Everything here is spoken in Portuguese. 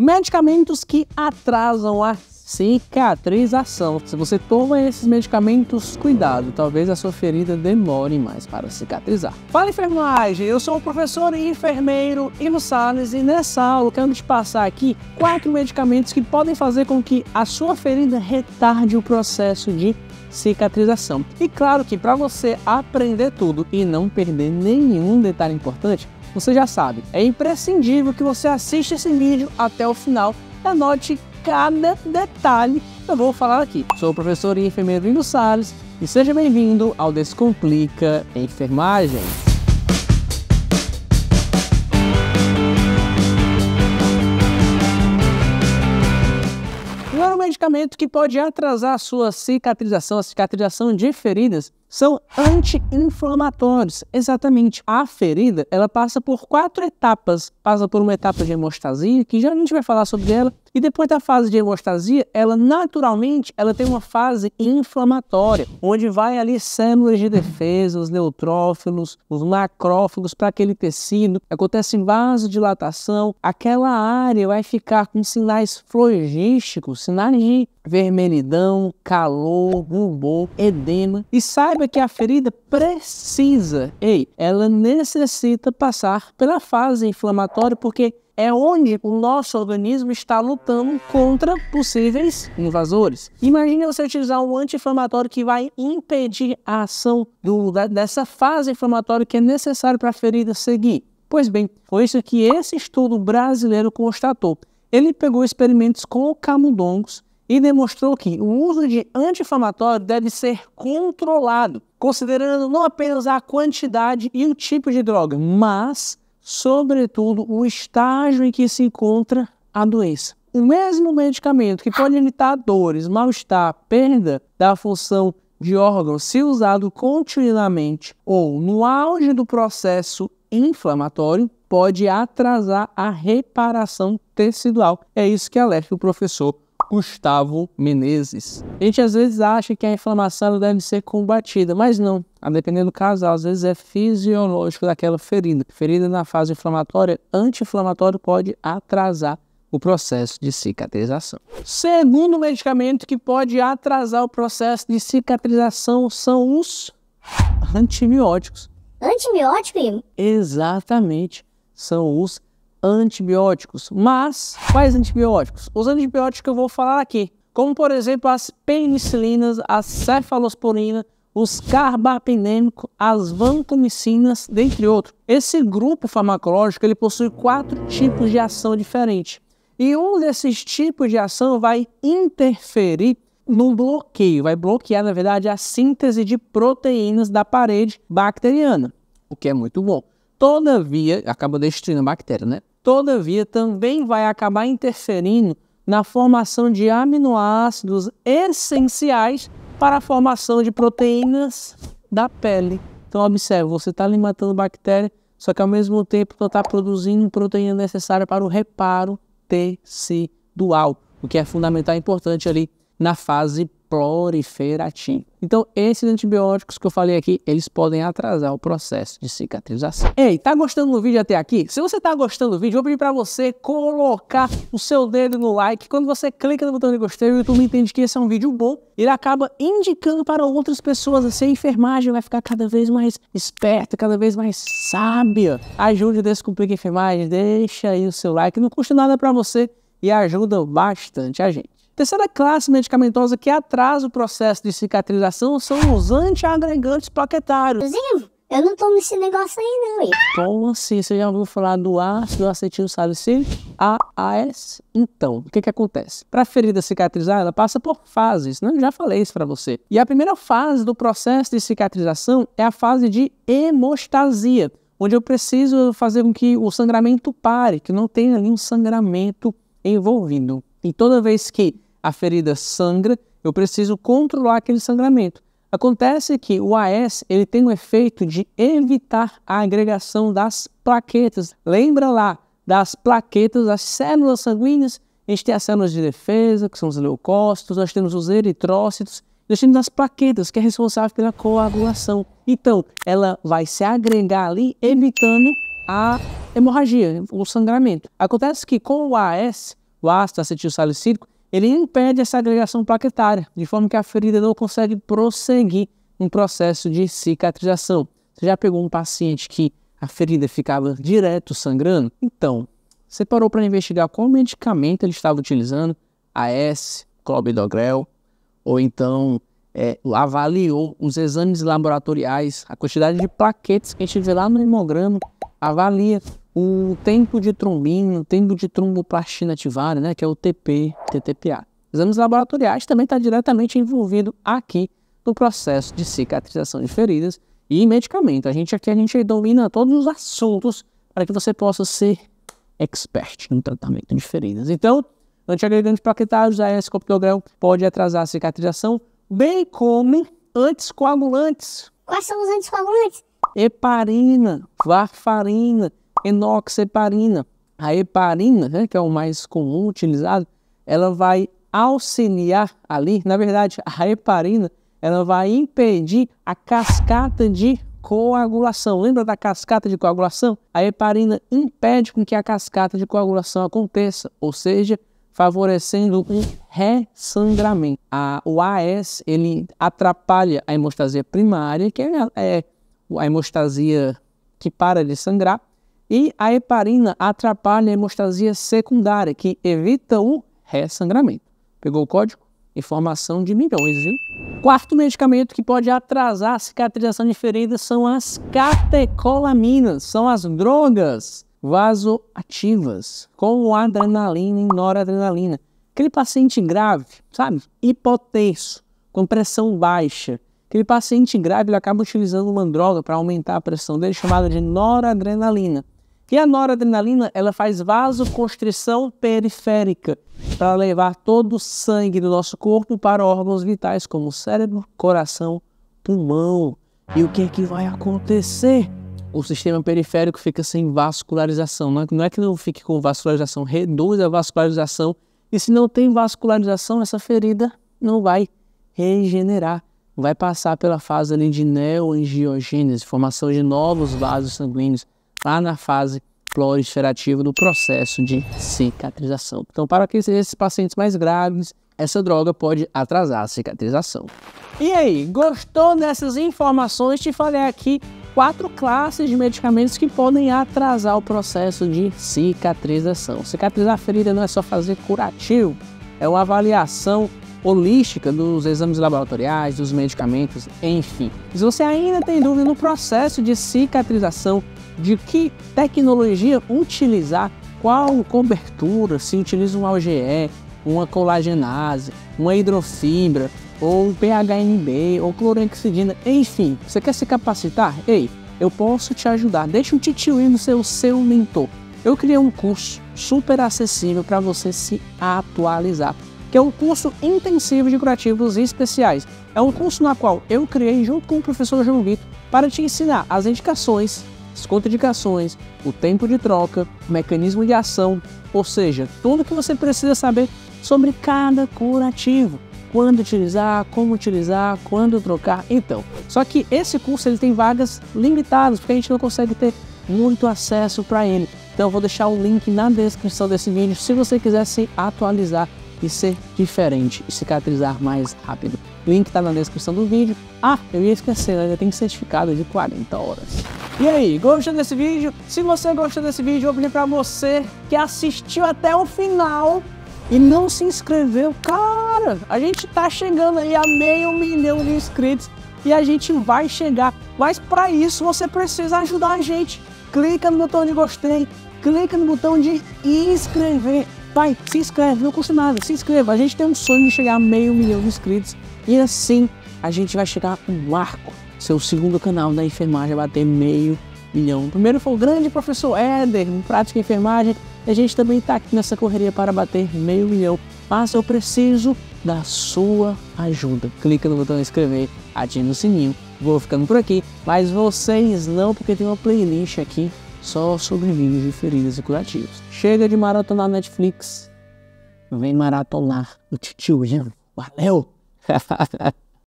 Medicamentos que atrasam a cicatrização. Se você toma esses medicamentos, cuidado, talvez a sua ferida demore mais para cicatrizar. Fala, enfermagem! Eu sou o professor e enfermeiro Ivo Salles e nessa aula eu quero te passar aqui 4 medicamentos que podem fazer com que a sua ferida retarde o processo de cicatrização. E claro que para você aprender tudo e não perder nenhum detalhe importante, você já sabe, é imprescindível que você assista esse vídeo até o final e anote cada detalhe que eu vou falar aqui. Sou o professor e enfermeiro Ivo Salles e seja bem-vindo ao Descomplica Enfermagem. O medicamento que pode atrasar a sua cicatrização, a cicatrização de feridas, são anti-inflamatórios. Exatamente. A ferida, ela passa por 4 etapas. Passa por uma etapa de hemostasia, que já a gente vai falar sobre ela, e depois da fase de hemostasia, ela naturalmente tem uma fase inflamatória, onde vai ali células de defesa, os neutrófilos, os macrófagos para aquele tecido, acontece vasodilatação, aquela área vai ficar com sinais flogísticos, sinais de vermelhidão, calor, rubor, edema. E saiba que a ferida precisa, ela necessita passar pela fase inflamatória, porque é onde o nosso organismo está lutando contra possíveis invasores. Imagine você utilizar um anti-inflamatório que vai impedir a ação dessa fase inflamatória que é necessária para a ferida seguir. Pois bem, foi isso que esse estudo brasileiro constatou. Ele pegou experimentos com camundongos e demonstrou que o uso de anti-inflamatório deve ser controlado, considerando não apenas a quantidade e o tipo de droga, mas sobretudo o estágio em que se encontra a doença. O mesmo medicamento que pode evitar dores, mal-estar, perda da função de órgãos, se usado continuamente ou no auge do processo inflamatório, pode atrasar a reparação tecidual. É isso que alerta o professor Gustavo Menezes. A gente às vezes acha que a inflamação deve ser combatida, mas não. A depender do casal, às vezes é fisiológico daquela ferida. Ferida na fase inflamatória, anti-inflamatório pode atrasar o processo de cicatrização. Segundo medicamento que pode atrasar o processo de cicatrização são os antibióticos. Antibiótico? Exatamente, são os antibióticos. Mas quais antibióticos? Os antibióticos que eu vou falar aqui, como por exemplo as penicilinas, a cefalosporina, os carbapinêmicos, as vancomicinas, dentre outros. Esse grupo farmacológico ele possui 4 tipos de ação diferentes. E um desses tipos de ação vai interferir no bloqueio, vai bloquear, na verdade, a síntese de proteínas da parede bacteriana, o que é muito bom. Todavia, acaba destruindo a bactéria, né? Todavia, também vai acabar interferindo na formação de aminoácidos essenciais para a formação de proteínas da pele. Então, observe, você está ali matando bactéria, só que ao mesmo tempo está produzindo proteína necessária para o reparo tecidual, o que é fundamental e importante ali na fase proliferativa. Então, esses antibióticos que eu falei aqui, eles podem atrasar o processo de cicatrização. Ei, tá gostando do vídeo até aqui? Se você tá gostando do vídeo, eu vou pedir para você colocar o seu dedo no like. Quando você clica no botão de gostei, o YouTube entende que esse é um vídeo bom. Ele acaba indicando para outras pessoas, assim, a enfermagem vai ficar cada vez mais esperta, cada vez mais sábia. Ajude a Descomplica Enfermagem, deixa aí o seu like, não custa nada para você e ajuda bastante a gente. Terceira classe medicamentosa que atrasa o processo de cicatrização são os antiagregantes plaquetários. Ivo, eu não tomo esse negócio aí não, Ivo. Como assim? Você já ouviu falar do ácido acetilsalicílico? AAS? Então, o que acontece? Para a ferida cicatrizar, ela passa por fases, né? Eu já falei isso para você. E a primeira fase do processo de cicatrização é a fase de hemostasia, onde eu preciso fazer com que o sangramento pare, que não tenha ali um sangramento envolvido. E toda vez que a ferida sangra, eu preciso controlar aquele sangramento. Acontece que o AS ele tem o efeito de evitar a agregação das plaquetas. Lembra lá das plaquetas, das células sanguíneas? A gente tem as células de defesa, que são os leucócitos, nós temos os eritrócitos, nós temos as plaquetas, que é responsável pela coagulação. Então, ela vai se agregar ali, evitando a hemorragia, o sangramento. Acontece que com o AS, o ácido acetilsalicílico, ele impede essa agregação plaquetária, de forma que a ferida não consegue prosseguir um processo de cicatrização. Você já pegou um paciente que a ferida ficava direto sangrando? Então, você parou para investigar qual medicamento ele estava utilizando, AS, clopidogrel, ou então avaliou os exames laboratoriais, a quantidade de plaquetas que a gente vê lá no hemograma, avalia o tempo de trombina, o tempo de tromboplastina ativada, né, que é o TP, TTPA. Exames laboratoriais também está diretamente envolvido aqui no processo de cicatrização de feridas e medicamento. A gente domina todos os assuntos para que você possa ser expert no tratamento de feridas. Então, antiagregantes plaquetários, AS, clopidogrel, pode atrasar a cicatrização, bem como anticoagulantes. Quais são os anticoagulantes? Heparina, varfarina, enoxaparina. A heparina, né, que é o mais comum utilizado, ela vai auxiliar ali, na verdade, a heparina, ela vai impedir a cascata de coagulação. Lembra da cascata de coagulação? A heparina impede com que a cascata de coagulação aconteça, ou seja, favorecendo um ressangramento. O AS, ele atrapalha a hemostasia primária, que é a hemostasia que para de sangrar, e a heparina atrapalha a hemostasia secundária, que evita o ressangramento. Pegou o código? Informação de milhões, viu? Quarto medicamento que pode atrasar a cicatrização de feridas são as catecolaminas, são as drogas vasoativas, como adrenalina e noradrenalina. Aquele paciente grave, sabe? Hipotenso, com pressão baixa. Aquele paciente grave, ele acaba utilizando uma droga para aumentar a pressão dele, chamada de noradrenalina. E a noradrenalina, ela faz vasoconstrição periférica, para levar todo o sangue do nosso corpo para órgãos vitais, como cérebro, coração, pulmão. E o que é que vai acontecer? O sistema periférico fica sem vascularização. Não é que não fique com vascularização, reduz a vascularização. E se não tem vascularização, essa ferida não vai regenerar. Vai passar pela fase ali de neoangiogênese, formação de novos vasos sanguíneos, lá na fase proliferativa do processo de cicatrização. Então, para esses pacientes mais graves, essa droga pode atrasar a cicatrização. E aí, gostou dessas informações? Te falei aqui 4 classes de medicamentos que podem atrasar o processo de cicatrização. Cicatrizar a ferida não é só fazer curativo, é uma avaliação holística dos exames laboratoriais, dos medicamentos, enfim. Se você ainda tem dúvida no processo de cicatrização, de que tecnologia utilizar, qual cobertura, se utiliza um AlGE, uma colagenase, uma hidrofibra, ou um PHNB, ou clorhexidina, enfim, você quer se capacitar? Ei, eu posso te ajudar, deixa um titio no seu mentor. Eu criei um curso super acessível para você se atualizar, que é um curso intensivo de curativos especiais. É um curso na qual eu criei junto com o professor João Vitor para te ensinar as indicações, as contraindicações, o tempo de troca, o mecanismo de ação, ou seja, tudo que você precisa saber sobre cada curativo. Quando utilizar, como utilizar, quando trocar, então. Só que esse curso ele tem vagas limitadas, porque a gente não consegue ter muito acesso para ele. Então eu vou deixar o link na descrição desse vídeo, se você quiser se atualizar e ser diferente e cicatrizar mais rápido. O link está na descrição do vídeo. Ah, eu ia esquecer, ainda tem certificado de 40 horas. E aí, gostou desse vídeo? Se você gostou desse vídeo, eu vou pedir para você que assistiu até o final e não se inscreveu. Cara, a gente tá chegando aí a 500 mil de inscritos e a gente vai chegar. Mas para isso você precisa ajudar a gente. Clica no botão de gostei, clica no botão de inscrever. Vai, se inscreve, não custa nada, se inscreva. A gente tem um sonho de chegar a 500 mil de inscritos e assim a gente vai chegar com um marco. Seu segundo canal da enfermagem vai bater 500 mil. O primeiro foi o grande professor Éder, em prática enfermagem. E a gente também está aqui nessa correria para bater 500 mil. Mas eu preciso da sua ajuda. Clica no botão de inscrever, ativa o sininho. Vou ficando por aqui, mas vocês não, porque tem uma playlist aqui só sobre vídeos de feridas e curativos. Chega de maratonar Netflix. Vem maratonar o titio. Valeu!